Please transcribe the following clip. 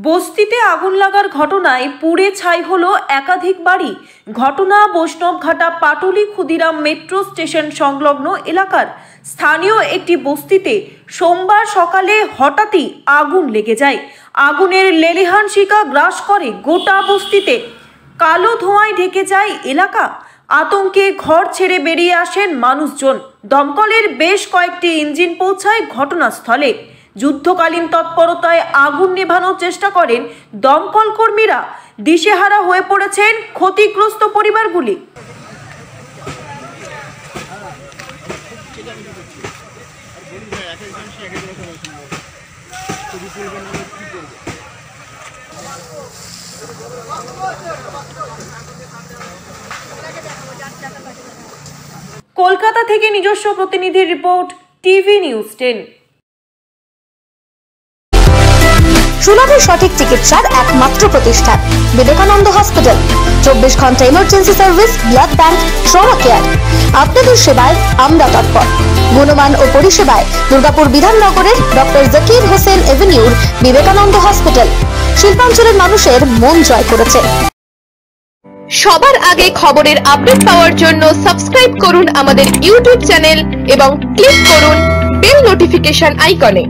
বস্তিতে আগুন লাগার ঘটনায় পুড়ে ছাই হলো একাধিক বাড়ি। ঘটনা বৈষ্ণবঘাটা পাটুলি ক্ষুদিরাম মেট্রো স্টেশন সংলগ্ন এলাকার স্থানীয় একটি বস্তিতে সোমবার সকালে হঠাৎই আগুন লেগে যায়। আগুনের লেলিহান শিখা গ্রাস করে গোটা বস্তিতে। কালো ধোঁয়ায় ঢেকে যায় এলাকা। আতঙ্কে ঘর ছেড়ে বেরিয়ে আসেন মানুষজন। দমকলের বেশ কয়েকটি ইঞ্জিন পৌঁছায় ঘটনাস্থলে। যুদ্ধকালীন তৎপরতায় আগুন নেভানোর চেষ্টা করেন দমকল কর্মীরা। দিশেহারা হয়ে পড়েছেন ক্ষতিগ্রস্ত পরিবারগুলি। কলকাতা থেকে নিজস্ব প্রতিনিধির রিপোর্ট, টিভি নিউজ 10। সুলভের সঠিক চিকিৎসার একমাত্র প্রতিষ্ঠান বিবেকানন্দ হসপিটাল। 24 ঘন্টা emergency service, blood bank, trauma care. আপনাদের সেবায় আমরা তৎপর। গুণমান ও পরিষেবায় দুর্গাপুর বিধাননগরের ডক্টর জাকির হোসেন এভিনিউর বিবেকানন্দ হসপিটাল শিল্পাঞ্চলের মানুষের মন জয় করেছে। সবার আগে খবরের আপডেট পাওয়ার জন্য সাবস্ক্রাইব করুন আমাদের ইউটিউব চ্যানেল এবং ক্লিক করুন বেল নোটিফিকেশন আইকনে।